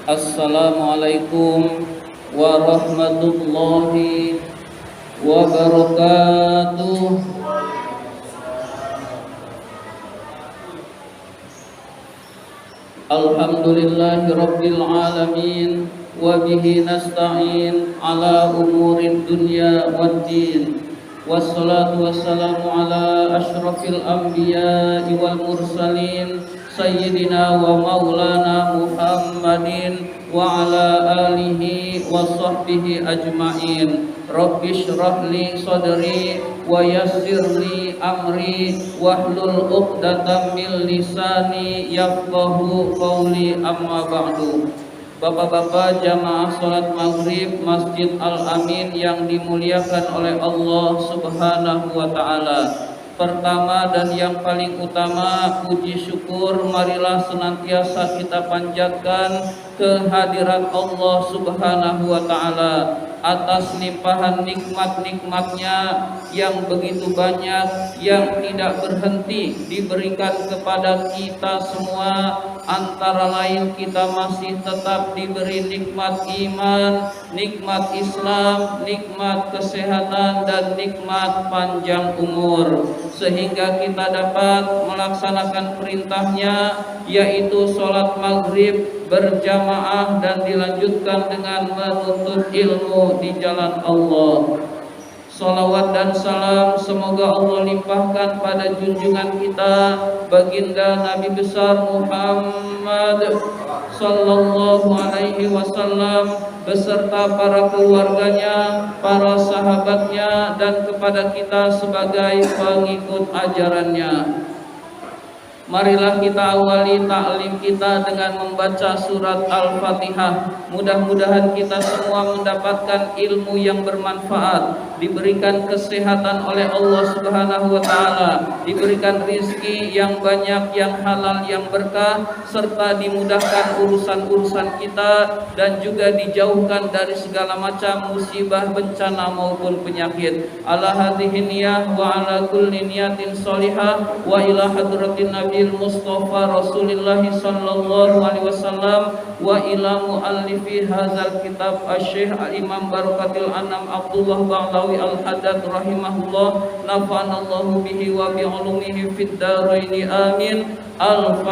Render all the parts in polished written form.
Assalamualaikum warahmatullahi wabarakatuh. Alhamdulillahi rabbil alamin, wa bihi nasta'in ala umurid dunya waddin. Wassalatu wassalamu ala ashrafil anbiya'i wal mursalin, sayyidina wa maulana Muhammadin wa ala alihi wa sahbihi ajma'in. Rabbi shrah li sadri wa yassir li amri wahlul 'uqdatam min lisani yafqahu qawli, amma ba'du. Bapak-bapak jamaah salat maghrib Masjid Al-Amin yang dimuliakan oleh Allah Subhanahu wa ta'ala. Pertama dan yang paling utama, puji syukur marilah senantiasa kita panjatkan kehadirat Allah Subhanahu wa ta'ala atas limpahan nikmat-nikmatnya yang begitu banyak, yang tidak berhenti diberikan kepada kita semua. Antara lain kita masih tetap diberi nikmat iman, nikmat Islam, nikmat kesehatan, dan nikmat panjang umur, sehingga kita dapat melaksanakan perintahnya, yaitu sholat maghrib berjamaah dan dilanjutkan dengan menuntut ilmu di jalan Allah. Salawat dan salam semoga Allah limpahkan pada junjungan kita baginda Nabi besar Muhammad sallallahu alaihi wasallam beserta para keluarganya, para sahabatnya, dan kepada kita sebagai pengikut ajarannya. Marilah kita awali ta'lim kita dengan membaca surat Al-Fatihah. Mudah-mudahan kita semua mendapatkan ilmu yang bermanfaat, diberikan kesehatan oleh Allah Subhanahu wa ta'ala, diberikan rizki yang banyak, yang halal, yang berkah, serta dimudahkan urusan-urusan kita, dan juga dijauhkan dari segala macam musibah, bencana maupun penyakit. Ala hadhihi niyah wa ala kulli niyatin sholihah wa ila hadratin Nabi Mustafa Rasulullah sallallahu alaihi wasallam wa ila muallifi hadzal kitab Asy-Syaikh Imam Barakatil Anam Abdullah Ba'lawi Al-Haddad rahimahullah, nafa'anallahu bihi wa bi ulumihi fid dharain amin. Al-Fatihah.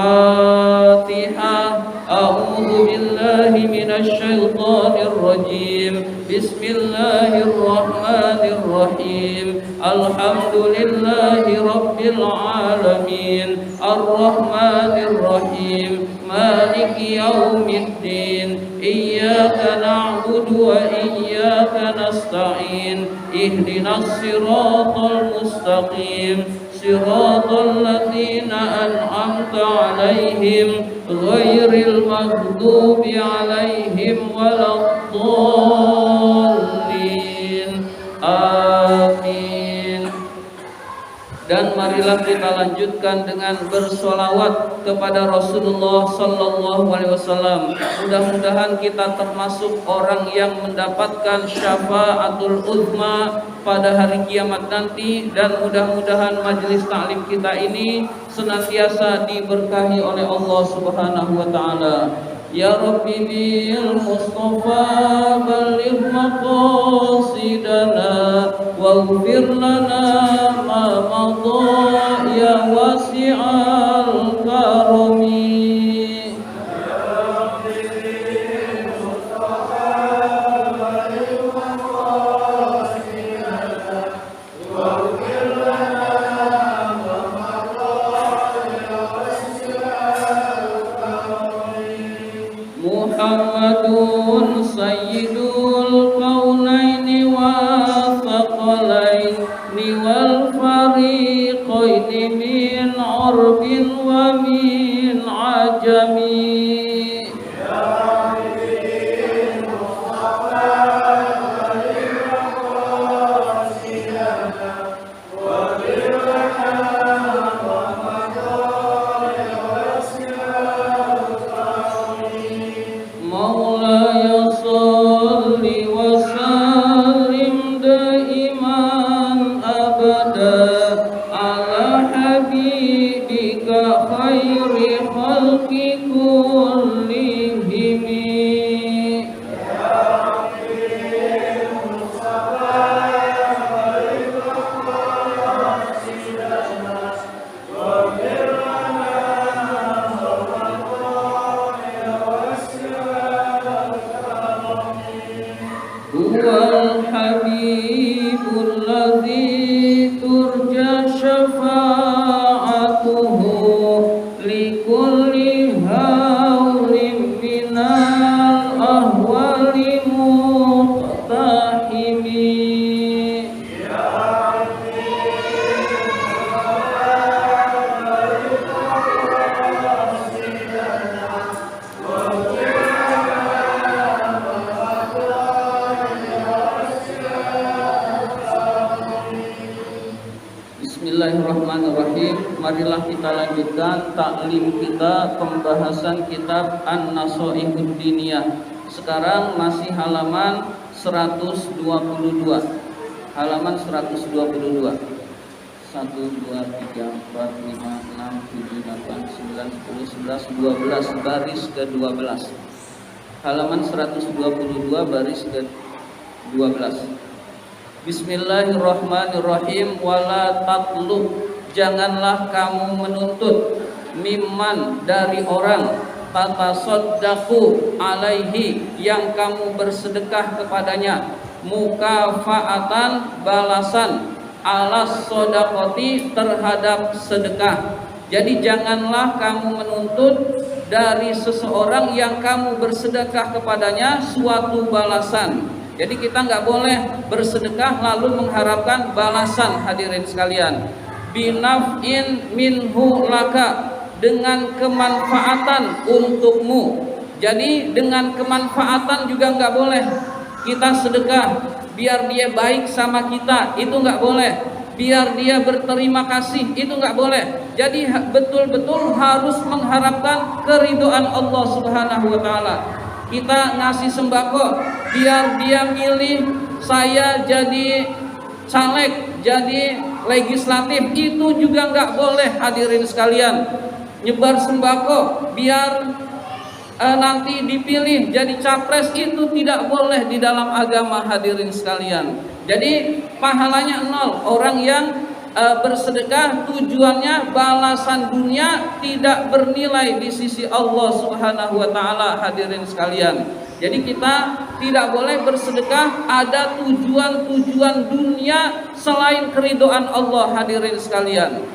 A'udzu billahi minasy syaithanir rajim. Bismillahirrahmanirrahim. Alhamdulillahi rabbil alamin. Ar-Rahmanir Rahim. Maliki yaumiddin. Iyyaka na'budu wa iyyaka nasta'in. Ihdinas siratal mustaqim. Siratal ladzina an'amta 'alaihim ghairil maghdubi 'alaihim waladdallin. Amin. Dan marilah kita lanjutkan dengan bersolawat kepada Rasulullah sallallahu alaihi wasallam. Mudah-mudahan kita termasuk orang yang mendapatkan syafaatul uzma pada hari kiamat nanti, dan mudah-mudahan majelis taklim kita ini senantiasa diberkahi oleh Allah Subhanahu wa taala. Ya Rabbi bil Mustafa balligh maqasidana waghfir lana ma madha ya wasi'al karami. Muhammadun sayyidul kaunaini wa thaqalaini wal fariqaini min urbin wa min ajami. khairi khalqi kullihim. Huwal habibul ladzi turja syafa'atuhu likulli hawlim minal ahwali muqtahimi. Bismillahirrahmanirrahim. Marilah kita lanjutkan taklim kita, pembahasan kitab An-Nasaihud Diniyah. Sekarang masih halaman 122. Halaman 122. 1 2 3 4 5 6 7 8 9 10 11 12 baris ke-12. Halaman 122 baris ke-12. Bismillahirrahmanirrahim. Wala tatlub, janganlah kamu menuntut, mimman, dari orang, tatasaddaqu alaihi, yang kamu bersedekah kepadanya, mukafaatan, balasan, alas sodaqoti, terhadap sedekah. Jadi janganlah kamu menuntut dari seseorang yang kamu bersedekah kepadanya suatu balasan. Jadi kita nggak boleh bersedekah lalu mengharapkan balasan, hadirin sekalian. Binaf'in minhu laka, dengan kemanfaatan untukmu. Jadi dengan kemanfaatan juga nggak boleh. Kita sedekah biar dia baik sama kita, itu nggak boleh. Biar dia berterima kasih, itu nggak boleh. Jadi betul-betul harus mengharapkan keridhaan Allah Subhanahu wa Ta'ala. Kita ngasih sembako biar dia milih saya jadi caleg, jadi legislatif, itu juga nggak boleh, hadirin sekalian. Nyebar sembako biar nanti dipilih jadi capres, itu tidak boleh di dalam agama, hadirin sekalian. Jadi pahalanya nol. Orang yang bersedekah tujuannya balasan dunia, tidak bernilai di sisi Allah Subhanahu wa Ta'ala, hadirin sekalian. Jadi kita tidak boleh bersedekah ada tujuan-tujuan dunia selain keridhaan Allah, hadirin sekalian.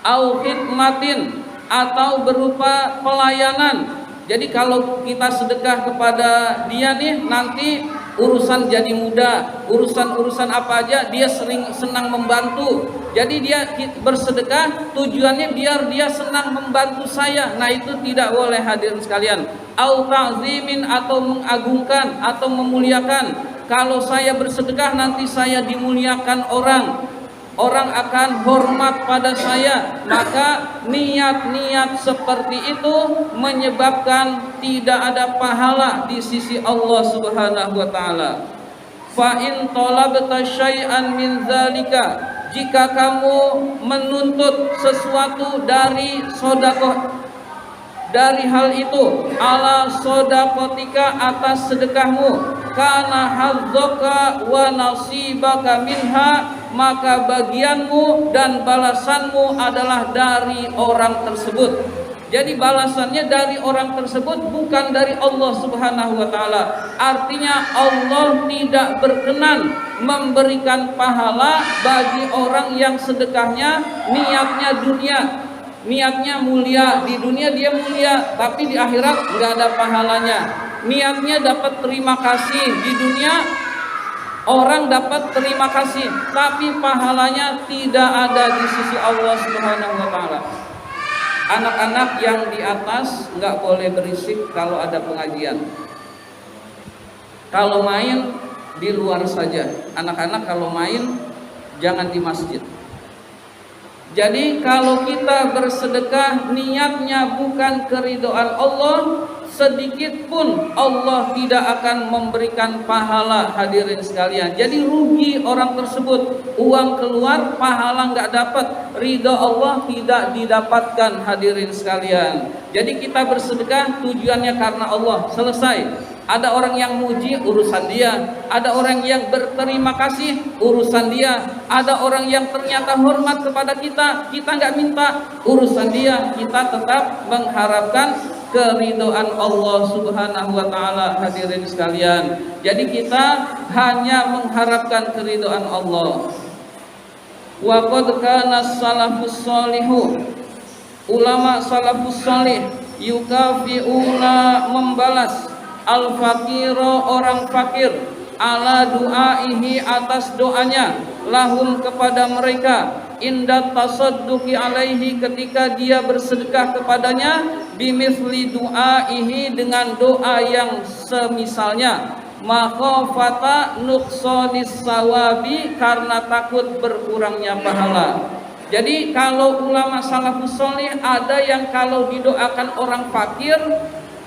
Au khidmatin, atau berupa pelayanan. Jadi kalau kita sedekah kepada dia nih, nanti urusan jadi mudah, urusan apa aja dia senang membantu. Jadi dia bersedekah tujuannya biar dia senang membantu saya. Nah itu tidak boleh, hadirin sekalian. Au ta'zimin, atau mengagungkan atau memuliakan. Kalau saya bersedekah nanti saya dimuliakan orang akan hormat pada saya, maka niat-niat seperti itu menyebabkan tidak ada pahala di sisi Allah Subhanahu wa Ta'ala. Fa in talabta syai'an min dzalika, jika kamu menuntut sesuatu dari sedekah, dari hal itu, ala sodakotika, atas sedekahmu, kana hadzaka wa nasibaka minha, maka bagianmu dan balasanmu adalah dari orang tersebut. Jadi balasannya dari orang tersebut, bukan dari Allah Subhanahu wa Ta'ala. Artinya Allah tidak berkenan memberikan pahala bagi orang yang sedekahnya niatnya dunia, niatnya mulia. Di dunia dia mulia, tapi di akhirat nggak ada pahalanya. Niatnya dapat terima kasih di dunia, orang dapat terima kasih, tapi pahalanya tidak ada di sisi Allah Subhanahu wa Ta'ala. Anak-anak yang di atas nggak boleh berisik kalau ada pengajian. Kalau main di luar saja. Anak-anak kalau main jangan di masjid. Jadi kalau kita bersedekah niatnya bukan keridhaan Allah, sedikit pun Allah tidak akan memberikan pahala, hadirin sekalian. Jadi rugi orang tersebut, uang keluar, pahala nggak dapat, ridha Allah tidak didapatkan, hadirin sekalian. Jadi kita bersedekah tujuannya karena Allah, selesai. Ada orang yang muji, urusan dia. Ada orang yang berterima kasih, urusan dia. Ada orang yang ternyata hormat kepada kita, kita nggak minta, urusan dia. Kita tetap mengharapkan keridhaan Allah Subhanahu wa taala, hadirin sekalian. Jadi kita hanya mengharapkan keridhaan Allah. Wa qad kana salafus shalihu, ulama salafus salih yukafiuna, membalas al-fakiro, orang fakir, ala du'aihi, atas doanya, lahum, kepada mereka, inda tasadduqi alaihi, ketika dia bersedekah kepadanya, bimithli du'aihi, dengan doa yang semisalnya, makhafata nuqsanis sawabi, karena takut berkurangnya pahala. Jadi kalau ulama salafus sholih ada yang kalau didoakan orang fakir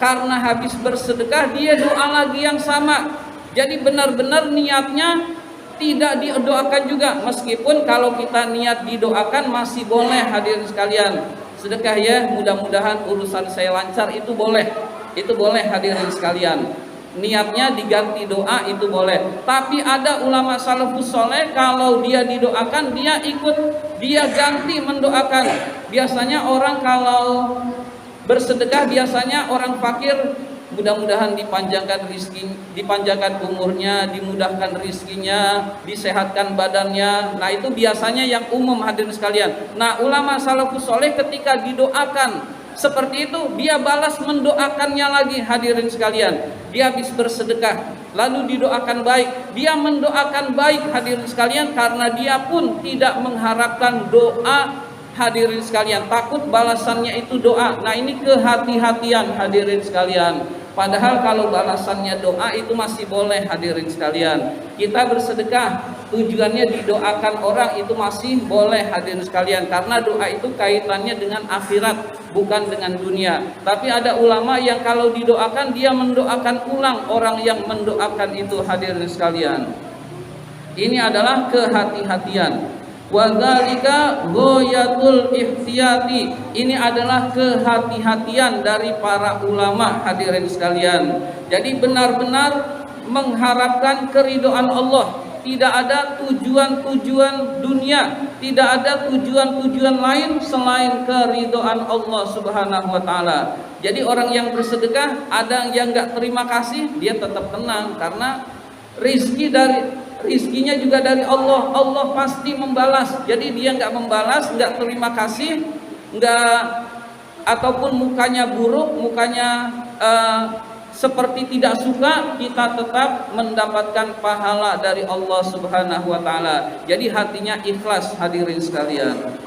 karena habis bersedekah dia doa lagi yang sama. Jadi benar-benar niatnya tidak didoakan juga, meskipun kalau kita niat didoakan masih boleh, hadirin sekalian. Sedekah ya, mudah-mudahan urusan saya lancar, itu boleh hadirin sekalian. Niatnya diganti doa itu boleh. Tapi ada ulama salafus soleh kalau dia didoakan dia ganti mendoakan. Biasanya orang kalau bersedekah, biasanya orang fakir mudah-mudahan dipanjangkan rizki, dipanjangkan umurnya, dimudahkan rizkinya, disehatkan badannya. Nah itu biasanya yang umum, hadirin sekalian. Nah ulama salafus soleh ketika didoakan seperti itu, dia balas mendoakannya lagi, hadirin sekalian. Dia habis bersedekah lalu didoakan baik, dia mendoakan baik, hadirin sekalian, karena dia pun tidak mengharapkan doa, hadirin sekalian, takut balasannya itu doa. Nah ini kehati-hatian, hadirin sekalian. Padahal kalau balasannya doa itu masih boleh, hadirin sekalian. Kita bersedekah tujuannya didoakan orang itu masih boleh, hadirin sekalian, karena doa itu kaitannya dengan akhirat, bukan dengan dunia. Tapi ada ulama yang kalau didoakan dia mendoakan ulang orang yang mendoakan itu, hadirin sekalian. Ini adalah kehati-hatian. Wa dzalika ghayatul ihtiyati, ini adalah kehati-hatian dari para ulama, hadirin sekalian. Jadi benar-benar mengharapkan keridhaan Allah, tidak ada tujuan-tujuan dunia, tidak ada tujuan-tujuan lain selain keridhaan Allah Subhanahu wa taala. Jadi orang yang bersedekah, ada yang enggak terima kasih, dia tetap tenang karena rizkinya juga dari Allah. Allah pasti membalas. Jadi dia nggak membalas, nggak terima kasih, nggak, ataupun mukanya buruk, mukanya seperti tidak suka, kita tetap mendapatkan pahala dari Allah Subhanahu wa taala. Jadi hatinya ikhlas, hadirin sekalian.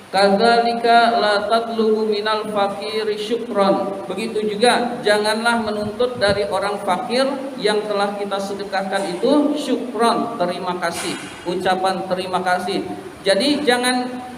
Kadzalika la tatlubu minal fakiri syukron. Begitu juga janganlah menuntut dari orang fakir yang telah kita sedekahkan itu syukron, terima kasih, ucapan terima kasih. Jadi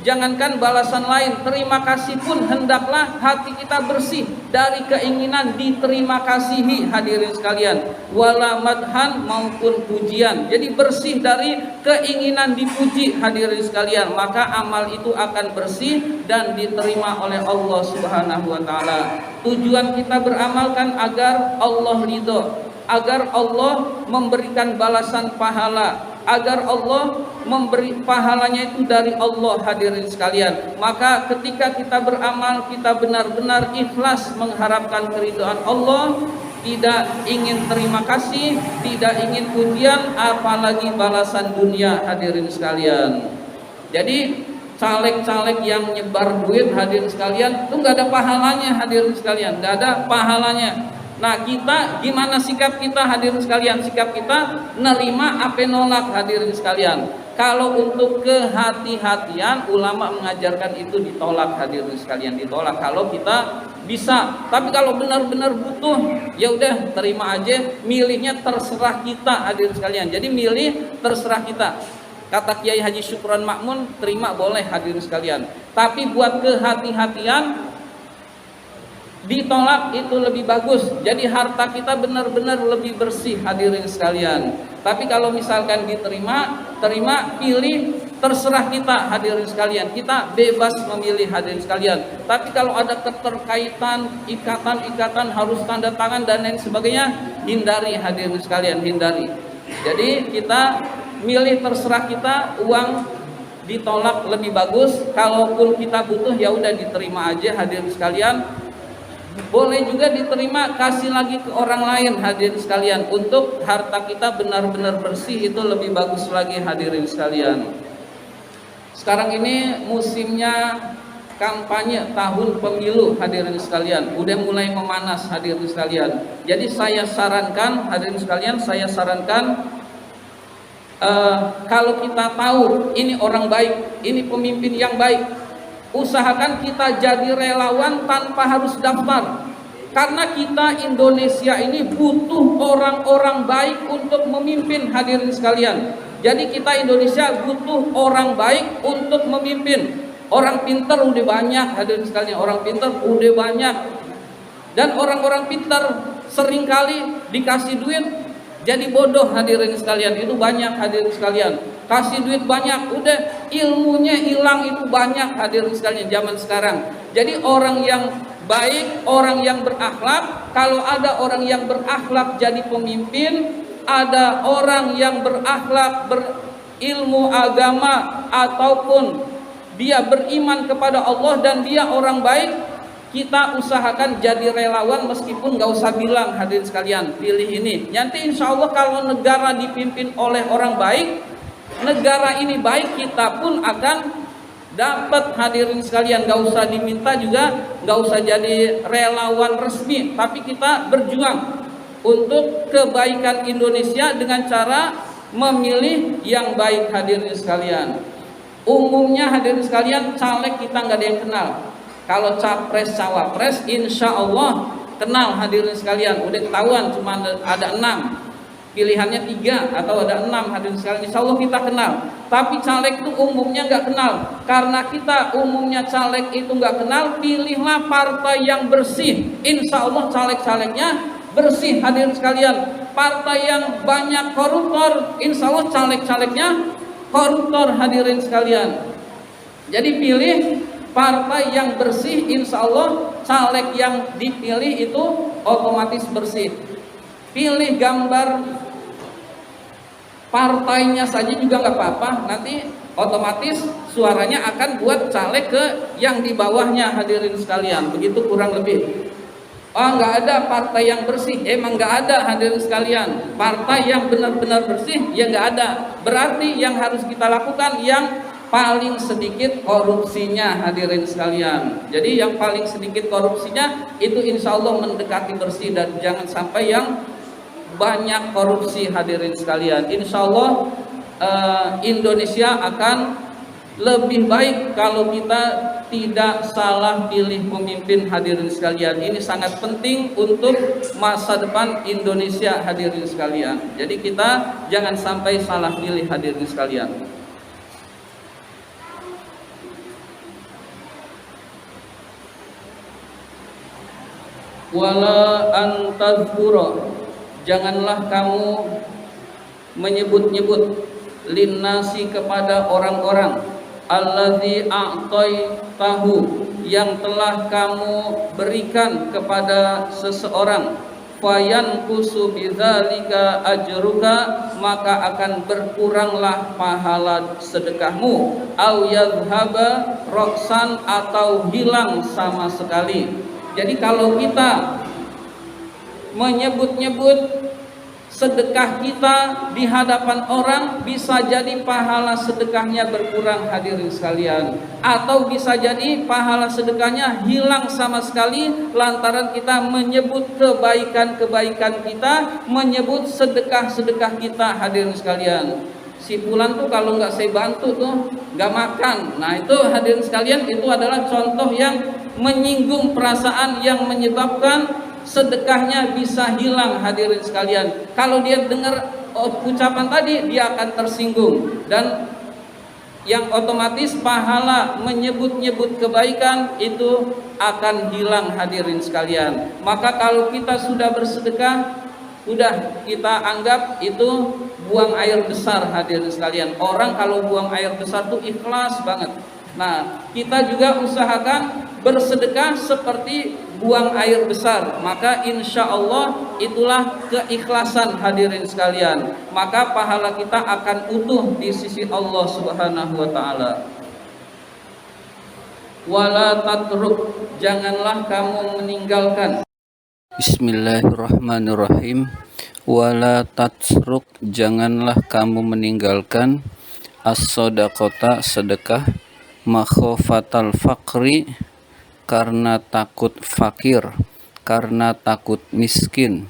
jangankan balasan lain, terima kasih pun hendaklah hati kita bersih dari keinginan diterima kasihi, hadirin sekalian. Wala madhan, maupun pujian. Jadi bersih dari keinginan dipuji, hadirin sekalian. Maka amal itu akan bersih dan diterima oleh Allah Subhanahu wa taala. Tujuan kita beramal kan agar Allah ridho, agar Allah memberikan balasan pahala, agar Allah memberi pahalanya itu dari Allah, hadirin sekalian. Maka ketika kita beramal, kita benar-benar ikhlas mengharapkan keridhaan Allah, tidak ingin terima kasih, tidak ingin pujian, apalagi balasan dunia, hadirin sekalian. Jadi caleg-caleg yang nyebar duit, hadirin sekalian, itu nggak ada pahalanya, hadirin sekalian, nggak ada pahalanya. Nah kita gimana sikap kita, hadirin sekalian? Sikap kita nerima apa nolak, hadirin sekalian. Kalau untuk kehati-hatian, ulama mengajarkan itu ditolak, hadirin sekalian, ditolak kalau kita bisa. Tapi kalau benar-benar butuh, ya udah terima aja, milihnya terserah kita, hadirin sekalian. Jadi milih terserah kita. Kata Kiai Haji Syukron Makmun, terima boleh hadirin sekalian. Tapi buat kehati-hatian, ditolak itu lebih bagus. Jadi harta kita benar-benar lebih bersih hadirin sekalian. Tapi kalau misalkan diterima, terima, pilih, terserah kita hadirin sekalian. Kita bebas memilih hadirin sekalian. Tapi kalau ada keterkaitan, ikatan-ikatan harus tanda tangan dan lain sebagainya, hindari hadirin sekalian, hindari. Jadi kita milih, terserah kita, uang ditolak lebih bagus. Kalaupun kita butuh ya udah diterima aja hadirin sekalian. Boleh juga diterima, kasih lagi ke orang lain hadirin sekalian. Untuk harta kita benar-benar bersih itu lebih bagus lagi hadirin sekalian. Sekarang ini musimnya kampanye tahun pemilu hadirin sekalian, udah mulai memanas hadirin sekalian. Jadi saya sarankan hadirin sekalian, kalau kita tahu ini orang baik, ini pemimpin yang baik, usahakan kita jadi relawan tanpa harus daftar. Karena kita Indonesia ini butuh orang-orang baik untuk memimpin hadirin sekalian. Jadi kita Indonesia butuh orang baik untuk memimpin. Orang pintar udah banyak hadirin sekalian, orang pintar udah banyak. Dan orang-orang pintar seringkali dikasih duit jadi bodoh hadirin sekalian. Itu banyak hadirin sekalian. Kasih duit banyak, udah ilmunya hilang, itu banyak hadirin sekalian zaman sekarang. Jadi orang yang baik, orang yang berakhlak, kalau ada orang yang berakhlak jadi pemimpin, ada orang yang berakhlak, berilmu agama, ataupun dia beriman kepada Allah dan dia orang baik, kita usahakan jadi relawan meskipun gak usah bilang hadirin sekalian, pilih ini. Nanti insya Allah kalau negara dipimpin oleh orang baik, negara ini baik, kita pun akan dapat hadirin sekalian. Gak usah diminta juga, gak usah jadi relawan resmi, tapi kita berjuang untuk kebaikan Indonesia dengan cara memilih yang baik hadirin sekalian. Umumnya hadirin sekalian, caleg kita nggak ada yang kenal. Kalau capres cawapres insya Allah kenal hadirin sekalian. Udah ketahuan cuma ada 6, pilihannya 3 atau ada 6 hadirin sekalian, insya Allah kita kenal. Tapi caleg itu umumnya nggak kenal. Karena kita umumnya caleg itu nggak kenal, pilihlah partai yang bersih. Insya Allah caleg-calegnya bersih hadirin sekalian. Partai yang banyak koruptor, insya Allah caleg-calegnya koruptor hadirin sekalian. Jadi pilih partai yang bersih, insya Allah caleg yang dipilih itu otomatis bersih. Pilih gambar partainya saja juga nggak apa-apa, nanti otomatis suaranya akan buat caleg ke yang di bawahnya hadirin sekalian. Begitu kurang lebih. Oh, nggak ada partai yang bersih, emang nggak ada hadirin sekalian. Partai yang benar-benar bersih ya nggak ada. Berarti yang harus kita lakukan yang paling sedikit korupsinya hadirin sekalian. Jadi yang paling sedikit korupsinya itu insya Allah mendekati bersih, dan jangan sampai yang banyak korupsi hadirin sekalian. Insya Allah Indonesia akan lebih baik kalau kita tidak salah pilih pemimpin hadirin sekalian. Ini sangat penting untuk masa depan Indonesia hadirin sekalian. Jadi kita jangan sampai salah pilih hadirin sekalian. Wala antazkura, janganlah kamu menyebut-nyebut linnasi kepada orang-orang, alladzi a'taitahu, yang telah kamu berikan kepada seseorang, fayanqusu bidzalika ajruka, maka akan berkuranglah pahala sedekahmu, au yadhhaba roksan, atau hilang sama sekali. Jadi kalau kita menyebut-nyebut sedekah kita di hadapan orang, bisa jadi pahala sedekahnya berkurang hadirin sekalian, atau bisa jadi pahala sedekahnya hilang sama sekali lantaran kita menyebut kebaikan-kebaikan kita, menyebut sedekah-sedekah kita hadirin sekalian. Si fulan tuh kalau nggak saya bantu tuh nggak makan. Nah itu hadirin sekalian, itu adalah contoh yang menyinggung perasaan, yang menyebabkan sedekahnya bisa hilang hadirin sekalian. Kalau dia dengar ucapan tadi, dia akan tersinggung, dan yang otomatis pahala menyebut-nyebut kebaikan itu akan hilang hadirin sekalian. Maka kalau kita sudah bersedekah, sudah kita anggap itu buang air besar hadirin sekalian. Orang kalau buang air besar itu ikhlas banget. Nah, kita juga usahakan bersedekah seperti buang air besar. Maka insya Allah itulah keikhlasan hadirin sekalian. Maka pahala kita akan utuh di sisi Allah Subhanahu wa taala. Wala tatruk, janganlah kamu meninggalkan. Bismillahirrahmanirrahim. Wala tatruk, janganlah kamu meninggalkan as-shadaqata, sedekah, makhofatal fakri, karena takut fakir, karena takut miskin,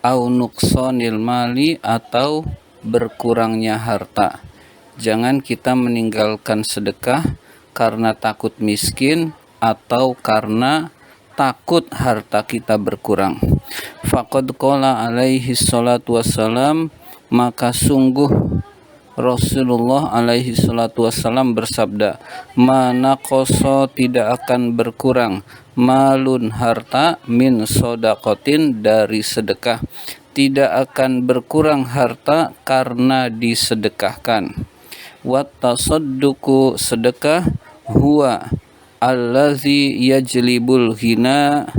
au nuqsanil mali, atau berkurangnya harta. Jangan kita meninggalkan sedekah karena takut miskin atau karena takut harta kita berkurang. Faqad qala alaihi salatu wassalam, maka sungguh Rasulullah alaihi salatu wassalam bersabda, mana koso, tidak akan berkurang, malun, harta, min sodakotin, dari sedekah, tidak akan berkurang harta karena disedekahkan. Wat tasadduqu, sedekah, huwa allazi yajlibul ghina,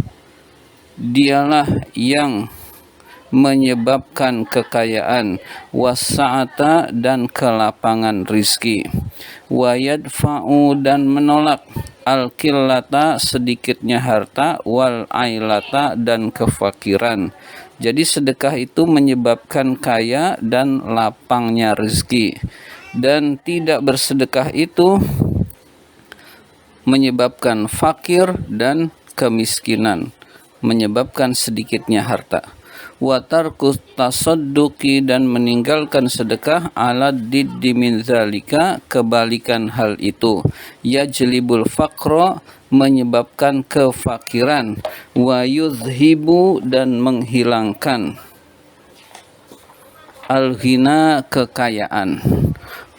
dialah yang menyebabkan kekayaan, wasa'ata, dan kelapangan rizki, wayadfa'u, dan menolak, al-qillata, sedikitnya harta, wal ailata, dan kefakiran. Jadi sedekah itu menyebabkan kaya dan lapangnya rizki, dan tidak bersedekah itu menyebabkan fakir dan kemiskinan, menyebabkan sedikitnya harta. Wa tarkus tasadduqi, dan meninggalkan sedekah, ala diddi min zalika, kebalikan hal itu, yajlibul faqra, menyebabkan kefakiran, wa yuzhibu, dan menghilangkan, al-ghina, kekayaan.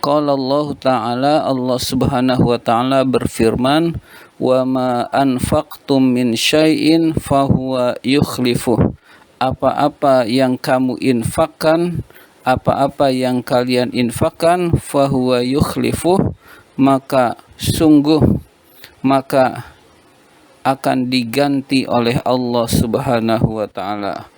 Qala Allah Ta'ala, Allah Subhanahu wa Ta'ala berfirman, wa ma anfaqtum min syai'in fahuwa yukhlifuh, apa-apa yang kamu infakkan, apa-apa yang kalian infakkan, fahuwa yukhlifuh, maka akan diganti oleh Allah Subhanahu wa taala.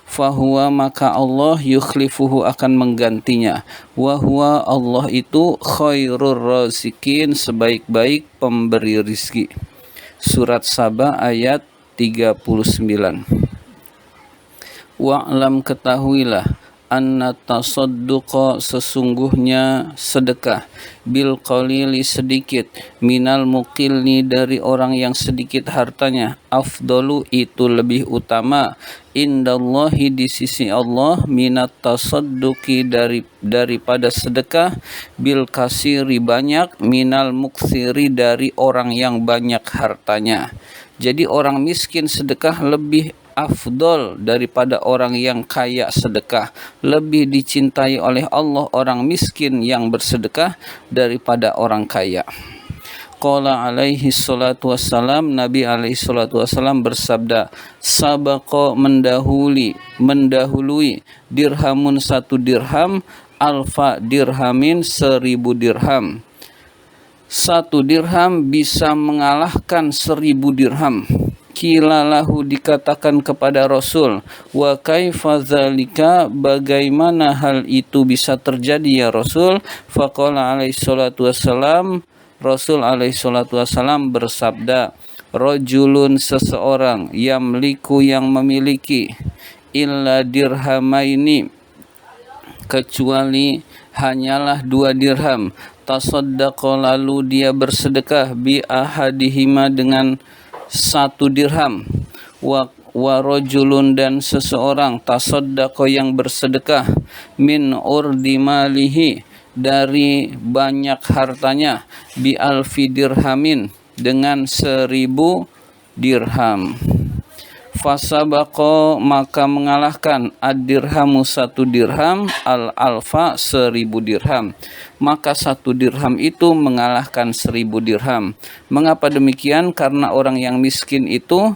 Fahuwa, maka Allah, yukhlifuhu, akan menggantinya. Wa huwa, Allah itu khairur razikin, sebaik-baik pemberi rizki. Surat Saba ayat 39. Wa'lam, ketahuilah, anna tasadduqa, sesungguhnya sedekah, bil qalili, sedikit, minal muqilni, dari orang yang sedikit hartanya, afdalu, itu lebih utama, indallahi, di sisi Allah, minat tasadduqi, daripada sedekah, bil kasiri, banyak, minal muksiri, dari orang yang banyak hartanya. Jadi orang miskin sedekah lebih afdol daripada orang yang kaya sedekah. Lebih dicintai oleh Allah orang miskin yang bersedekah daripada orang kaya. Qala alaihi salatu wassalam, Nabi alaihi salatu wassalam bersabda, sabaqa, mendahului, dirhamun, satu dirham, alfa dirhamin, 1000 dirham. Satu dirham bisa mengalahkan 1000 dirham. Kilalahu, dikatakan kepada Rasul, wa kaifa dzalika, bagaimana hal itu bisa terjadi ya Rasul? Faqala alaihi salatu wassalam, Rasul alaihi salatu wassalam bersabda, rajulun, seseorang, yamliku, yang memiliki, illa dirhamaini, kecuali hanyalah 2 dirham, tasaddaqa, lalu dia bersedekah, bi ahadihima, dengan 1 dirham, wa rajulun, dan seseorang, tasaddaqa, yang bersedekah, min urdi malihi, dari banyak hartanya, bi alfi dirhamin, dengan 1000 dirham. Fasabaqo maka mengalahkan ad-dirhamu 1 dirham al-alfa 1000 dirham. Maka 1 dirham itu mengalahkan 1000 dirham. Mengapa demikian? Karena orang yang miskin itu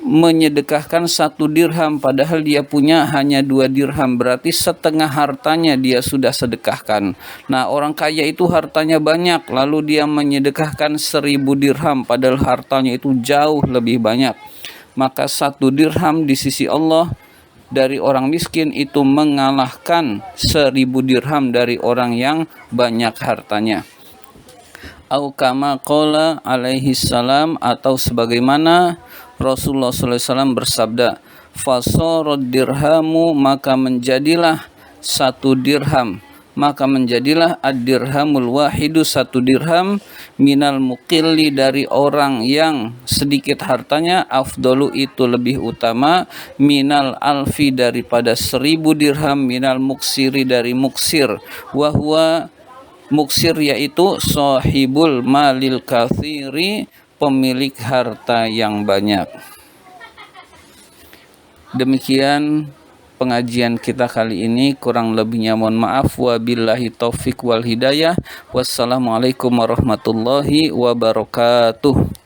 menyedekahkan 1 dirham padahal dia punya hanya 2 dirham, berarti setengah hartanya dia sudah sedekahkan. Nah, orang kaya itu hartanya banyak lalu dia menyedekahkan 1000 dirham padahal hartanya itu jauh lebih banyak. Maka 1 dirham di sisi Allah dari orang miskin itu mengalahkan 1000 dirham dari orang yang banyak hartanya. Au kama qala alaihi salam, atau sebagaimana Rasulullah SAW bersabda, fasarad dirhamu maka menjadilah 1 dirham, maka menjadilah ad-dirhamul wahidu 1 dirham minal muqilli dari orang yang sedikit hartanya, afdalu itu lebih utama, minal alfi daripada 1000 dirham, minal muksiri dari muksir, wahwa muksir yaitu sahibul malil kathiri pemilik harta yang banyak. Demikian pengajian kita kali ini, kurang lebihnya mohon maaf. Wabillahi taufik wal hidayah. Wassalamualaikum warahmatullahi wabarakatuh.